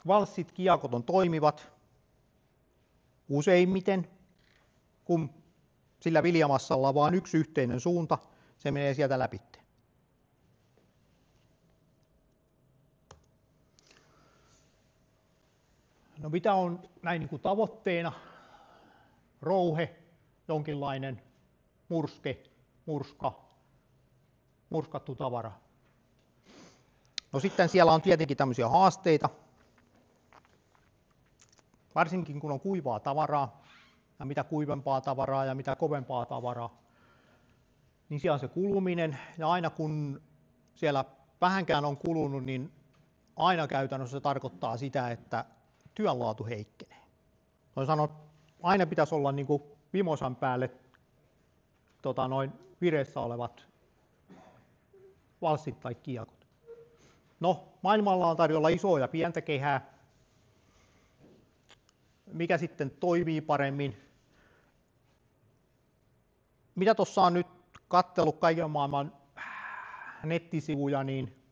valssit, kiekot on toimivat useimmiten, kun sillä viljamassalla on vain yksi yhteinen suunta, se menee sieltä läpi. No mitä on näin niin kuin tavoitteena? Rouhe, jonkinlainen murske, murskattu tavara. No sitten siellä on tietenkin tämmöisiä haasteita, varsinkin kun on kuivaa tavaraa, ja mitä kuivempaa tavaraa ja mitä kovempaa tavaraa, niin siellä on se kuluminen, ja aina kun siellä vähänkään on kulunut, niin aina käytännössä se tarkoittaa sitä, että työn laatu heikkenee. Toisin sanoen, aina pitäisi olla niin kuin vimosan päälle vireessä olevat valssit tai kiekot. No, maailmalla on tarjolla isoa ja pientä kehää. Mikä sitten toimii paremmin? Mitä tuossa on nyt katsellut kaiken maailman nettisivuja, niin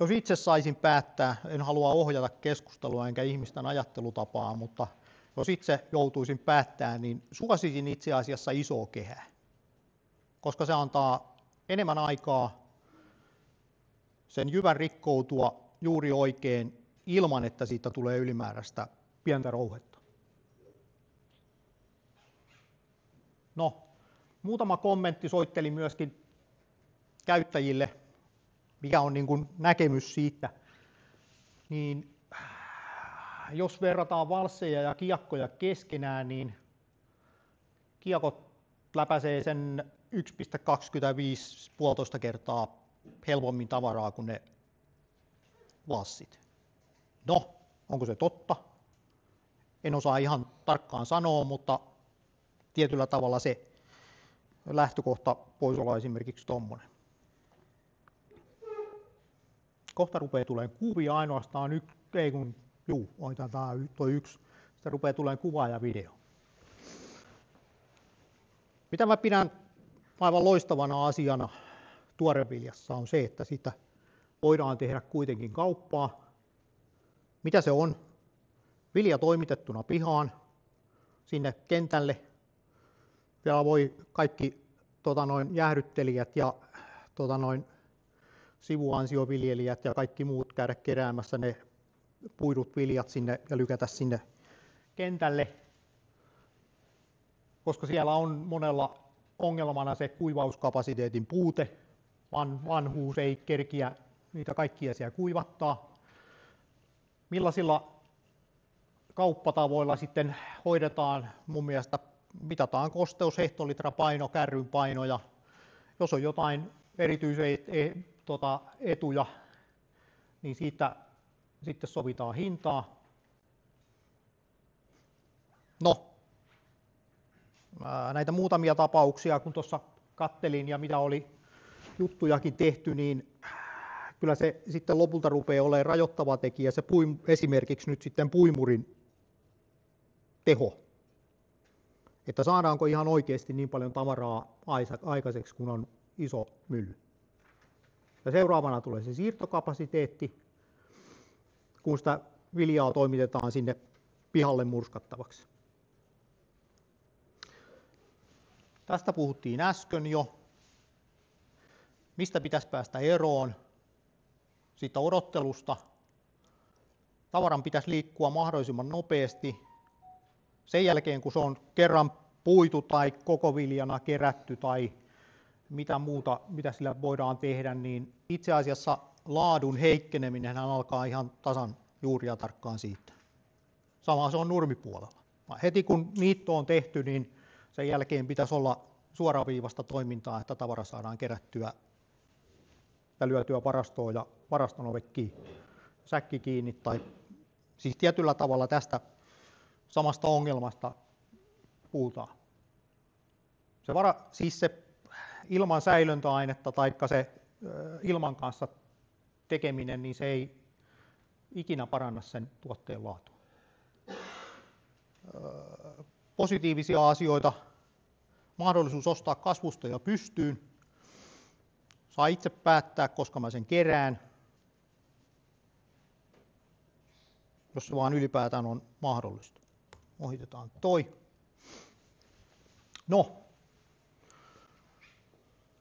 jos itse saisin päättää, en halua ohjata keskustelua enkä ihmisten ajattelutapaa, mutta jos itse joutuisin päättämään, niin suosisin itse asiassa isoa kehää, koska se antaa enemmän aikaa sen jyvän rikkoutua juuri oikein ilman, että siitä tulee ylimääräistä pientä rouhetta. No, muutama kommentti soittelin myöskin käyttäjille, mikä on niin kuin näkemys siitä, niin jos verrataan valsseja ja kiekkoja keskenään, niin kiekot läpäisee sen 1,25 puolitoista kertaa helpommin tavaraa kuin ne valssit. No, onko se totta? En osaa ihan tarkkaan sanoa, mutta tietyllä tavalla se lähtökohta voisi olla esimerkiksi tommonen. Kohta rupeaa tulemaan kuvia ainoastaan yksi. Sitten rupeaa tulemaan kuva ja video. Mitä mä pidän aivan loistavana asiana tuoreviljassa on se, että sitä voidaan tehdä kuitenkin kauppaa. Mitä se on? Vilja toimitettuna pihaan, sinne kentälle. Siellä voi kaikki jäähdyttelijät ja sivuansioviljelijät ja kaikki muut käydä keräämässä ne puidut viljat sinne ja lykätä sinne kentälle, koska siellä on monella ongelmana se kuivauskapasiteetin puute, vanhuus ei kerkiä niitä kaikkia siellä kuivattaa. Millaisilla kauppatavoilla sitten hoidetaan? Mun mielestä mitataan kosteus, hehtolitra paino, kärryn paino, ja jos on jotain erityisiä etuja, niin siitä sitten sovitaan hintaa. No, näitä muutamia tapauksia, kun tuossa kattelin ja mitä oli juttujakin tehty, niin kyllä se sitten lopulta rupeaa olemaan rajoittava tekijä, se esimerkiksi nyt sitten puimurin teho. Että saadaanko ihan oikeasti niin paljon tavaraa aikaiseksi, kun on iso mylly. Ja seuraavana tulee se siirtokapasiteetti, kun sitä viljaa toimitetaan sinne pihalle murskattavaksi. Tästä puhuttiin äsken jo. Mistä pitäisi päästä eroon? Siitä odottelusta. Tavaran pitäisi liikkua mahdollisimman nopeasti. Sen jälkeen, kun se on kerran puitu tai koko viljana kerätty tai mitä muuta, mitä sillä voidaan tehdä, niin itse asiassa laadun heikkeneminen alkaa ihan tasan juuri ja tarkkaan siitä. Sama se on nurmipuolella. Heti kun niitto on tehty, niin sen jälkeen pitäisi olla suoraviivasta toimintaa, että tavara saadaan kerättyä ja lyötyä varastoon ja varaston ovet kiinni, säkki kiinni. Tai siis tietyllä tavalla tästä samasta ongelmasta puhutaan. Siis se ilman säilöntäainetta tai se ilman kanssa tekeminen, niin se ei ikinä paranna sen tuotteen laatua. Positiivisia asioita. Mahdollisuus ostaa kasvusta ja pystyyn. Saa itse päättää, koska mä sen kerään. jos se vaan ylipäätään on mahdollista. Ohitetaan toi. No,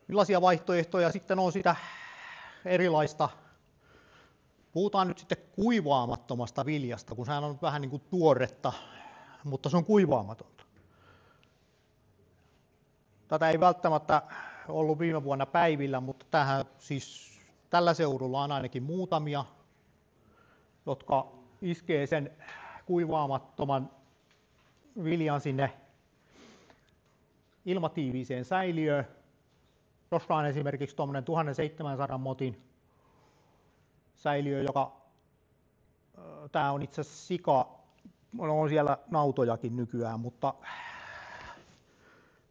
millaisia vaihtoehtoja sitten on sitä erilaista? Puhutaan nyt sitten kuivaamattomasta viljasta, kun sehän on vähän niin kuin tuoretta, mutta se on kuivaamatonta. Tätä ei välttämättä ollut viime vuonna päivillä, mutta tällä seudulla on ainakin muutamia, jotka iskee sen kuivaamattoman viljan sinne ilmatiiviiseen säiliöön. Tuossa on esimerkiksi tuommoinen 1700 motin säiliö, tämä on itse asiassa sika, on siellä nautojakin nykyään, mutta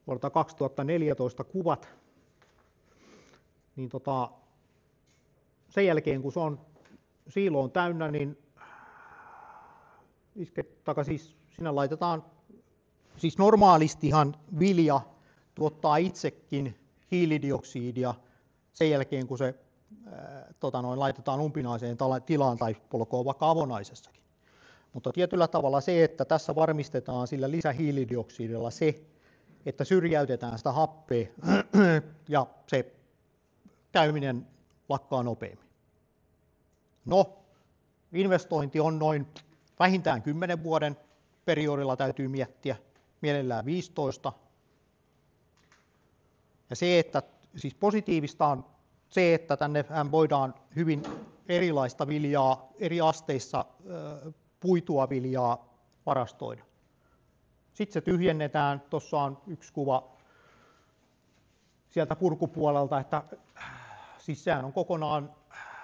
vuodelta 2014 kuvat, niin sen jälkeen kun se on siiloon täynnä, niin sinne laitetaan, siis normaalistihan vilja tuottaa itsekin hiilidioksidia sen jälkeen, kun se laitetaan umpinaiseen tilaan tai polkoon vaikka avonaisessakin. Mutta tietyllä tavalla se, että tässä varmistetaan sillä lisähiilidioksidilla se, että syrjäytetään sitä happea ja se käyminen lakkaa nopeammin. No, investointi on noin vähintään 10 vuoden periodilla täytyy miettiä, mielellään 15. Ja se, että siis positiivista on se, että tänne voidaan hyvin erilaista viljaa, eri asteissa puitua viljaa varastoida. Sitten se tyhjennetään, tuossa on yksi kuva sieltä purkupuolelta, että siis sehän on kokonaan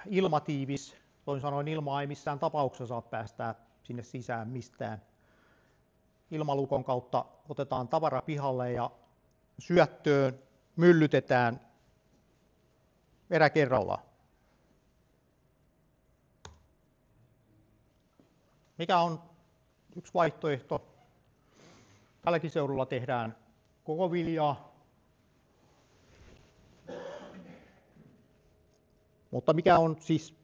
ilmatiivis, toisin sanoen ilmaa ei missään tapauksessa saa päästää sinne sisään mistään. Ilmalukon kautta otetaan tavara pihalle ja syöttöön myllytetään erä kerrallaan. Mikä on yksi vaihtoehto? Tälläkin seudulla tehdään koko viljaa. Mutta mikä on siis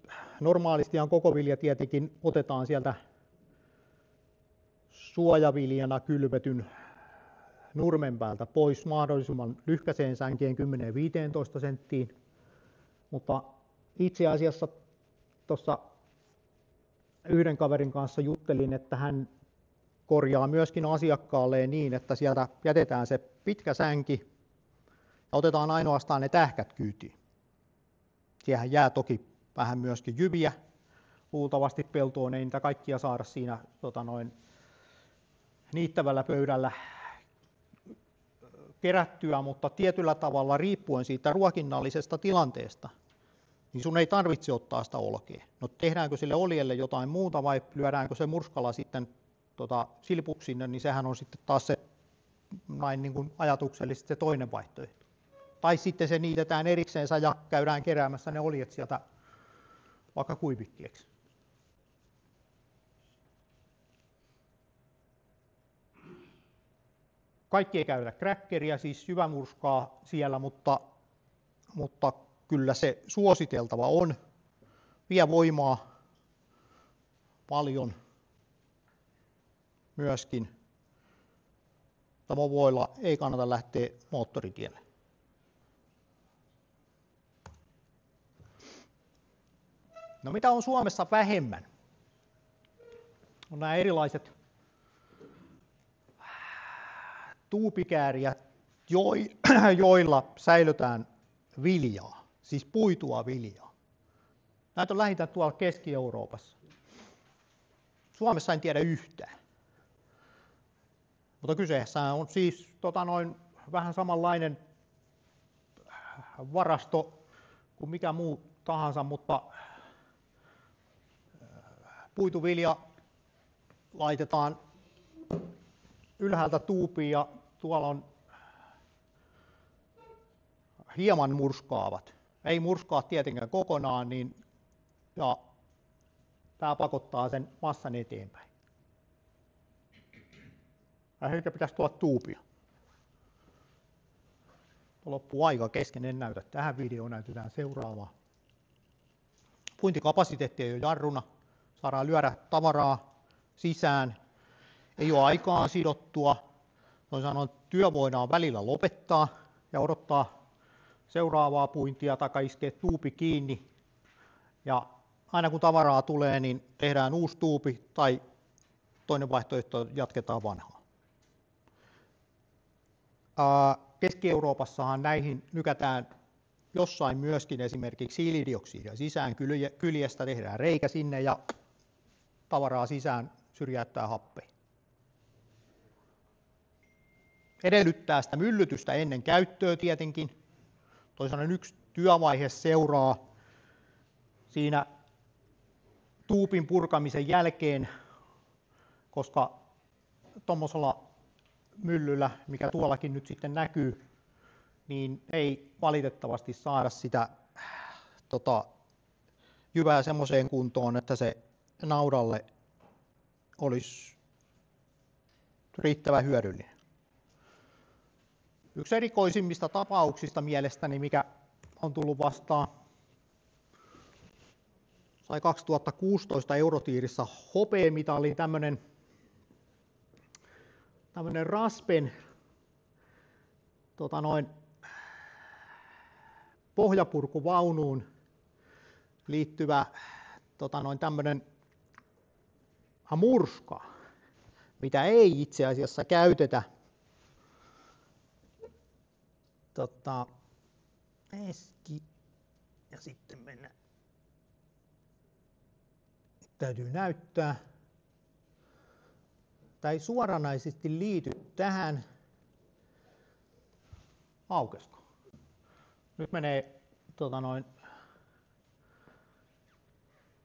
normaalistihan koko vilja tietenkin otetaan sieltä suojaviljana kylvetyn nurmen päältä pois mahdollisimman lyhkäiseen sänkeen 10-15 senttiin. Mutta itse asiassa tuossa yhden kaverin kanssa juttelin, että hän korjaa myöskin asiakkaalleen niin, että sieltä jätetään se pitkä sänki ja otetaan ainoastaan ne tähkät kyytiin. Siihen jää toki vähän myöskin jyviä. Luultavasti peltoon ei niitä kaikkia saada siinä niittävällä pöydällä kerättyä, mutta tietyllä tavalla riippuen siitä ruokinnallisesta tilanteesta, niin sun ei tarvitse ottaa sitä olkea. No tehdäänkö sille oljelle jotain muuta vai lyödäänkö se murskalla sitten silpuksi sinne, niin sehän on sitten taas se näin niin kuin ajatuksellisesti se toinen vaihtoehto. Tai sitten se niitetään eriksensä ja käydään keräämässä ne oljet sieltä vaikka kuivikkeeksi. Kaikki ei käytä kräkkeriä, siis syvämurskaa siellä, mutta kyllä se suositeltava on. Vie voimaa paljon myöskin. Movoilla ei kannata lähteä moottoritielle. No mitä on Suomessa vähemmän? On nämä erilaiset tuupikäärijät, joilla säilötään viljaa, siis puitua viljaa. Näitä on lähinnä tuolla Keski-Euroopassa. Suomessa en tiedä yhtään. Mutta kyseessä on siis vähän samanlainen varasto kuin mikä muu tahansa, mutta puituvilja laitetaan ylhäältä tuupiin ja tuolla on hieman murskaavat. Ei murskaa tietenkään kokonaan, ja tämä pakottaa sen massan eteenpäin. Ehkä pitäisi tulla tuupia. Loppuu aika kesken, en näytä tähän videoon, näytetään seuraavaa. Puintikapasiteetti ei ole jarruna, saadaan lyödä tavaraa sisään, ei ole aikaan sidottua, toisin sanoen työ voidaan välillä lopettaa ja odottaa seuraavaa puintia tai iskeä tuubi kiinni, ja aina kun tavaraa tulee, niin tehdään uusi tuubi tai toinen vaihtoehto, jatketaan vanhaa. Keski-Euroopassahan näihin lykätään jossain myöskin esimerkiksi hiilidioksidia sisään kyljestä, tehdään reikä sinne ja tavaraa sisään, syrjäyttää happea. Edellyttää sitä myllytystä ennen käyttöä tietenkin. Toisaalta yksi työvaihe seuraa siinä tuupin purkamisen jälkeen, koska tuommoisella myllyllä, mikä tuollakin nyt sitten näkyy, niin ei valitettavasti saada sitä jyvää semmoiseen kuntoon, että se naudalle olisi riittävän hyödyllinen. Yksi erikoisimmista tapauksista mielestäni, mikä on tullut vastaan, sai 2016 Eurotiirissä hopeamitalin tämmöinen Raspen pohjapurkuvaunuun liittyvä tämmöinen murska, mitä ei itse asiassa käytetä ja sitten mennä. Täytyy näyttää. Tämä ei suoranaisesti liity tähän. Aukesko? Nyt menee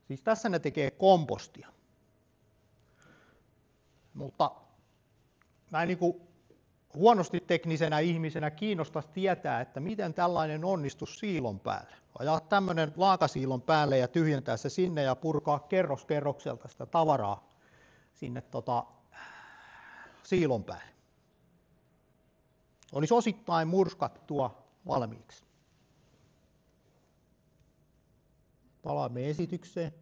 siis tässä ne tekee kompostia. Mutta näin niin kuin huonosti teknisenä ihmisenä kiinnostaisi tietää, että miten tällainen onnistus siilon päälle. Ajaa tämmöinen laakasiilon päälle ja tyhjentää se sinne ja purkaa kerros kerrokselta sitä tavaraa sinne siilon päälle. Olisi osittain murskattua valmiiksi. Palaamme esitykseen.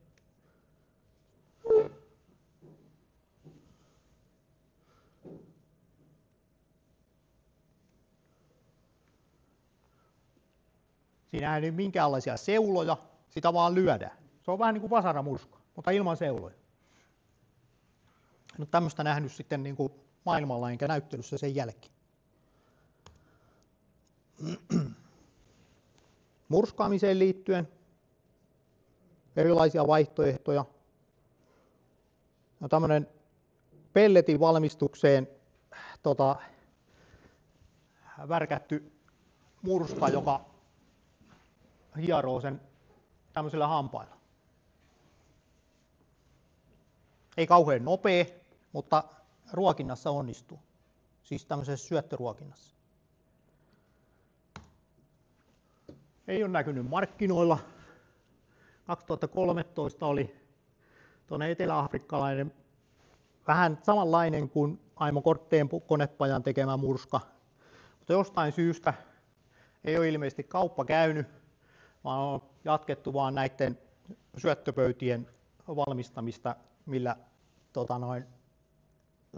Siinä ei ole minkäänlaisia seuloja, sitä vaan lyödään. Se on vähän niin kuin vasaramurska, mutta ilman seuloja. En ole tämmöistä nähnyt sitten niin kuin maailmalla enkä näyttelyssä sen jälkeen. Murskaamiseen liittyen erilaisia vaihtoehtoja. No, tämmöinen pelletin valmistukseen värkätty murska, joka hieroo sen tämmöisillä hampailla. Ei kauhean nopea, mutta ruokinnassa onnistuu. Siis tämmöisessä syöttöruokinnassa. Ei ole näkynyt markkinoilla. 2013 oli tuonne eteläafrikkalainen vähän samanlainen kuin Aimo Kortteen konepajan tekemä murska, mutta jostain syystä ei ole ilmeisesti kauppa käynyt, vaan on jatkettu vaan näiden syöttöpöytien valmistamista, millä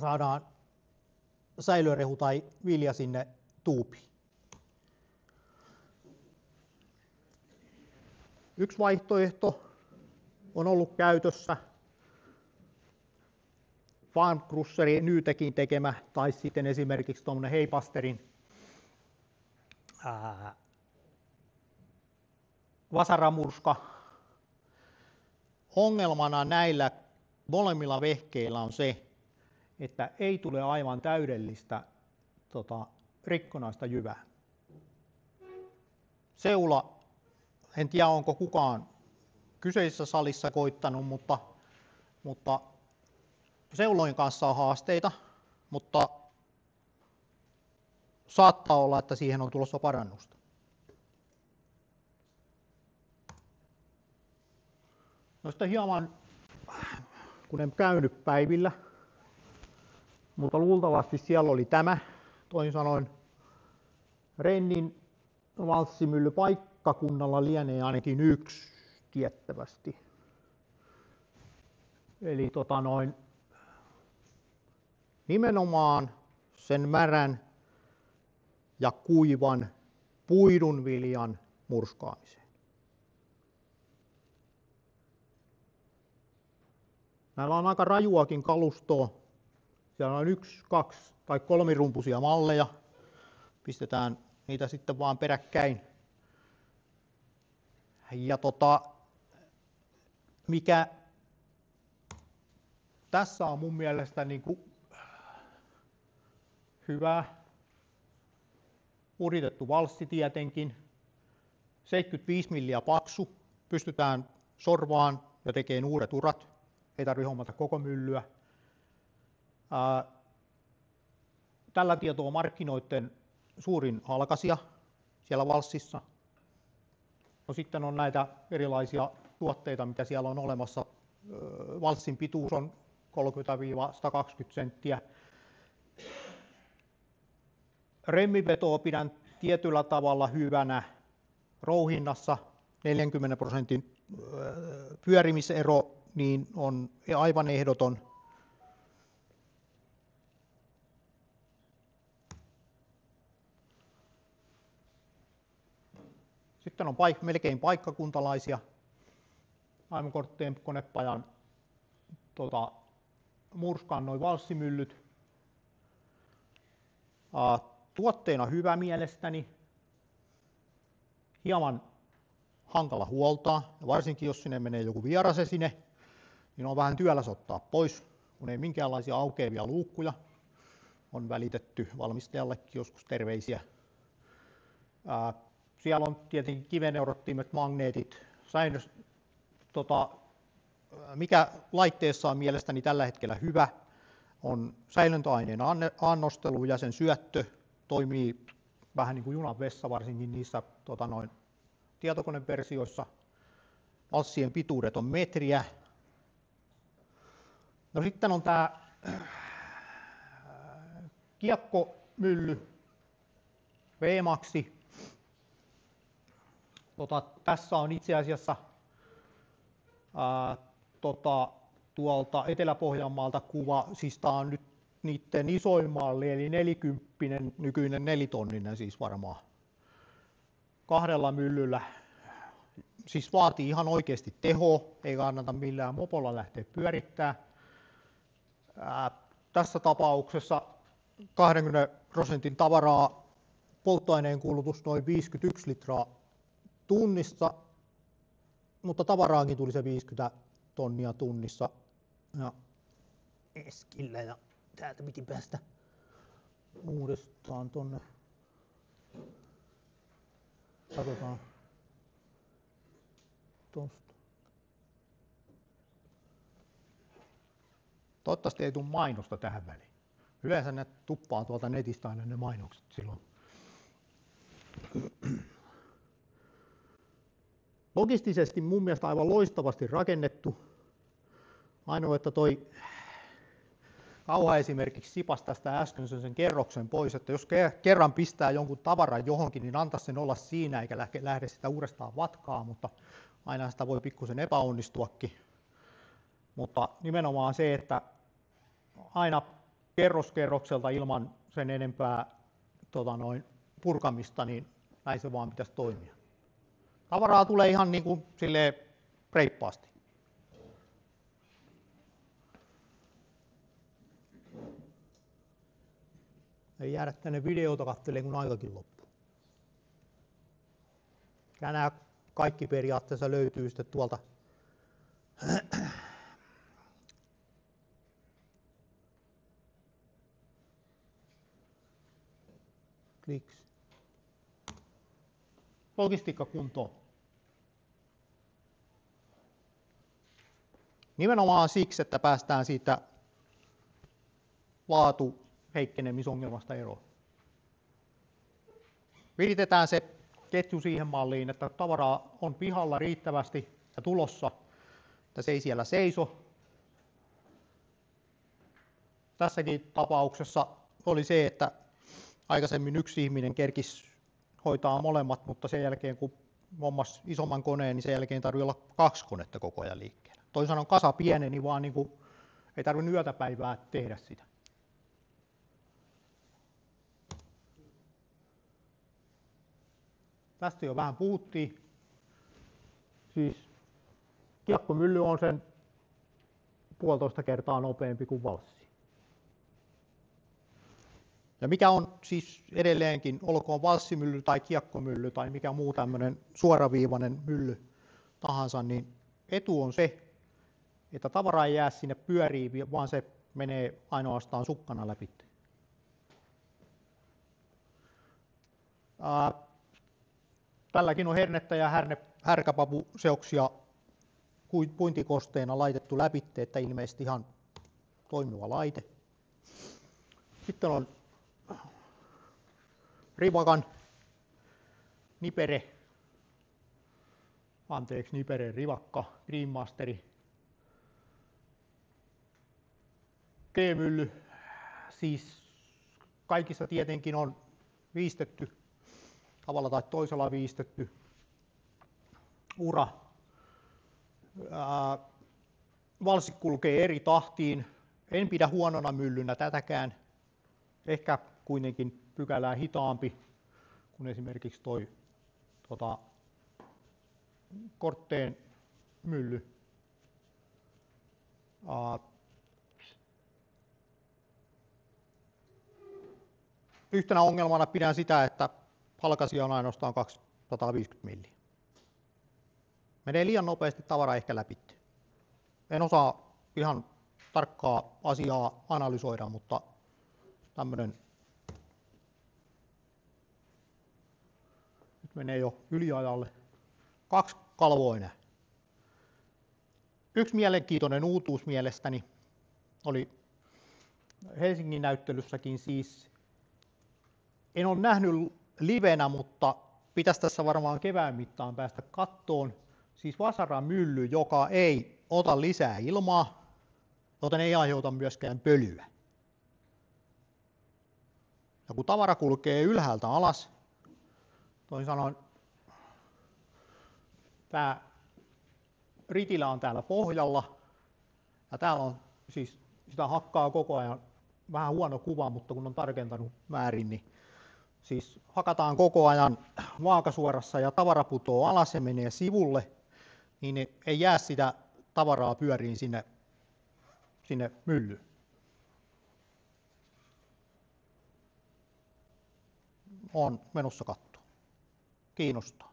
saadaan säilörehu tai vilja sinne tuubiin. Yksi vaihtoehto on ollut käytössä Farnkrusserin Nytekin tekemä, tai sitten esimerkiksi tuommoinen Heipasterin vasaramurska. Ongelmana näillä molemmilla vehkeillä on se, että ei tule aivan täydellistä rikkonaista jyvää. Seula, en tiedä onko kukaan kyseisessä salissa koittanut, mutta seulojen kanssa on haasteita, mutta saattaa olla, että siihen on tulossa parannusta. No sitten hieman, kun en käynyt päivillä, mutta luultavasti siellä oli tämä, toisin sanoen Rennin valssimylly paikkakunnalla lienee ainakin yksi tiettävästi. Eli nimenomaan sen märän ja kuivan puidun viljan murskaamiseen. Näillä on aika rajuakin kalustoa. Siellä on 1, 2 tai 3 rumpuisia malleja. Pistetään niitä sitten vaan peräkkäin. Ja mikä tässä on mun mielestä niin kuin hyvä, uritettu valssi tietenkin, 75 milliä paksu, pystytään sorvaan ja tekemään uudet urat, ei tarvitse hommata koko myllyä. Tällä tietoa markkinoiden suurin halkaisija siellä valssissa. No sitten on näitä erilaisia tuotteita, mitä siellä on olemassa. Valssin pituus on 30–120 senttiä. Remminvetoa pidän tietyllä tavalla hyvänä. Rouhinnassa 40% pyörimisero niin on aivan ehdoton. Sitten on melkein paikkakuntalaisia Aimakortteen konepajan murskaan noin valssimyllyt. Tuotteena hyvä mielestäni, hieman hankala huoltaa, ja varsinkin jos sinne menee joku vierasesine, niin on vähän työläs ottaa pois, kun ei minkäänlaisia aukeavia luukkuja. On välitetty valmistajallekin joskus terveisiä. Siellä on tietenkin kiveneurottimet, magneetit, mikä laitteessa on mielestäni tällä hetkellä hyvä, on säilöntäaineen annostelu ja sen syöttö. Toimii vähän niin kuin junan vessa, varsinkin niissä tietokoneversioissa. Valssien pituudet on metriä. No sitten on tämä kiekkomylly V-Maxi. Tässä on itse asiassa tuolta Etelä-Pohjanmaalta kuva, siis tämä on nyt niiden isoin malli, eli 40, nykyinen 4-tonninen siis varmaan. 2 myllyllä, siis vaatii ihan oikeasti tehoa, ei kannata millään mopolla lähteä pyörittämään. Tässä tapauksessa 20% tavaraa, polttoaineen kulutus noin 51 litraa tunnissa, mutta tavaraakin tuli se 50 tonnia tunnissa. Ja Eskillä ja täältä piti päästä uudestaan tonne. Katsotaan tosta. Toivottavasti ei tule mainosta tähän väliin. Yleensä ne tuppaa tuolta netistä aina ne mainokset silloin. Logistisesti mun mielestä aivan loistavasti rakennettu. Ainoa, että toi Kauha esimerkiksi sipasi tästä äsken sen kerroksen pois, että jos kerran pistää jonkun tavaran johonkin, niin antaa sen olla siinä eikä lähde sitä uudestaan vatkaa, mutta aina sitä voi pikkusen epäonnistuakin. Mutta nimenomaan se, että aina kerrokselta ilman sen enempää purkamista, niin näin se vaan pitäisi toimia. Tavaraa tulee ihan niin kuin silleen reippaasti. Ei jäädä tänne videota katselemaan, kun aikakin loppuu. Ja nämä kaikki periaatteessa löytyy sitten tuolta kliks. Logistiikka kuntoon. Nimenomaan siksi, että päästään siitä laatuheikkenemisongelmasta eroon. Viritetään se ketju siihen malliin, että tavaraa on pihalla riittävästi ja tulossa, että se ei siellä seiso. Tässäkin tapauksessa oli se, että aikaisemmin yksi ihminen kerkisi hoitaa molemmat, mutta sen jälkeen kun hommas isomman koneen, niin sen jälkeen tarvii olla 2 konetta koko ajan liikkeellä. toisin sanoen kasa pieneni, vaan niin kuin, ei tarvinnut yötä päivää tehdä sitä. Tästä jo vähän puhuttiin. Siis kiekkomylly on sen 1,5 kertaa nopeampi kuin valssi. Ja mikä on siis edelleenkin, olkoon valssimylly tai kiekkomylly tai mikä muu tämmöinen suoraviivainen mylly tahansa, niin etu on se, että tavara ei jää sinne pyöriin, vaan se menee ainoastaan sukkana läpi. Tälläkin on hernettä ja härkäpapuseoksia puintikosteena laitettu läpi, että ilmeisesti ihan toimiva laite. Sitten on Rivakan Nipere Rivakka Greenmasteri G-mylly. Siis kaikissa tietenkin on viistetty, tavalla tai toisella viistetty ura. Valssi kulkee eri tahtiin. En pidä huonona myllynä tätäkään. Ehkä kuitenkin pykälää hitaampi kuin esimerkiksi toi Kortteen mylly. Yhtenä ongelmana pidän sitä, että halkaisija on ainoastaan 250 milliä. Menee liian nopeasti tavara ehkä läpi. En osaa ihan tarkkaa asiaa analysoida, mutta tämmöinen nyt menee jo yliajalle. 2 kalvoa enää. Yksi mielenkiintoinen uutuus mielestäni oli Helsingin näyttelyssäkin siis. En ole nähnyt livenä, mutta pitäisi tässä varmaan kevään mittaan päästä kattoon. Siis vasaramylly, joka ei ota lisää ilmaa, joten ei aiheuta myöskään pölyä. Ja kun tavara kulkee ylhäältä alas, toisin sanoen tämä ritilä on täällä pohjalla ja täällä on siis sitä hakkaa koko ajan, vähän huono kuva, mutta kun on tarkentanut väärin, niin siis hakataan koko ajan vaakasuorassa ja tavara putoo alas ja menee sivulle, niin ei jää sitä tavaraa pyöriin sinne myllyyn. Olen menossa katsoa. Kiinnostaa.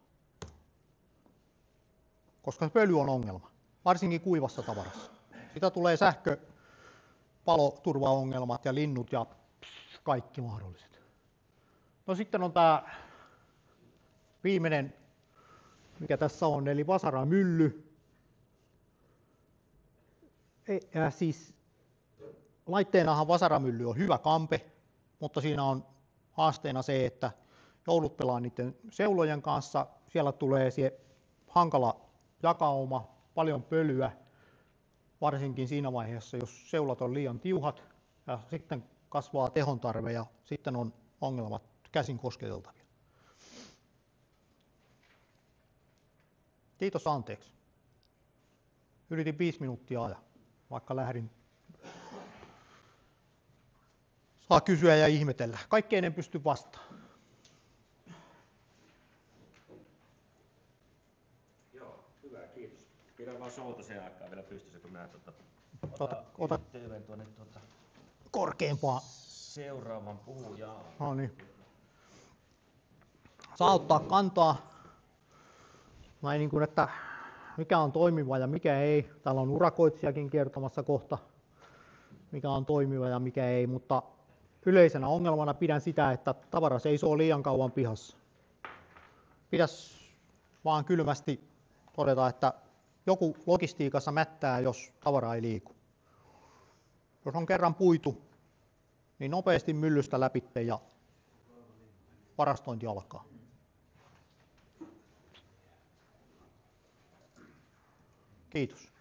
Koska pöly on ongelma, varsinkin kuivassa tavarassa. Sitä tulee paloturvaongelmat ja linnut ja kaikki mahdolliset. No sitten on tämä viimeinen, mikä tässä on, eli vasaramylly. Siis laitteenahan vasaramylly on hyvä kampe, mutta siinä on haasteena se, että jouluttellaan niiden seulojen kanssa. Siellä tulee se hankala jakauma, paljon pölyä, varsinkin siinä vaiheessa, jos seulat on liian tiuhat, ja sitten kasvaa tehon tarve ja sitten on ongelmat käsin kosketeltavia. Kiitos, anteeksi. Yritin 5 minuuttia ajaa, vaikka lähdin. Saa kysyä ja ihmetellä. Kaikkeen en pysty vastaamaan. Joo, hyvä, kiitos. Pidän vaan showta sen aikaa vielä pystyssä, kun näet Ota TV:n tuonne korkeampaa. seuraavan puhujaan. No niin. Saa ottaa kantaa. Niin kuin, että mikä on toimiva ja mikä ei. Täällä on urakoitsijakin kertomassa kohta, mikä on toimiva ja mikä ei, mutta yleisenä ongelmana pidän sitä, että tavara seisoo liian kauan pihassa. Pitäisi vaan kylmästi todeta, että joku logistiikassa mättää, jos tavara ei liiku. Jos on kerran puitu, niin nopeasti myllystä läpi ja varastointi alkaa. Kiitos.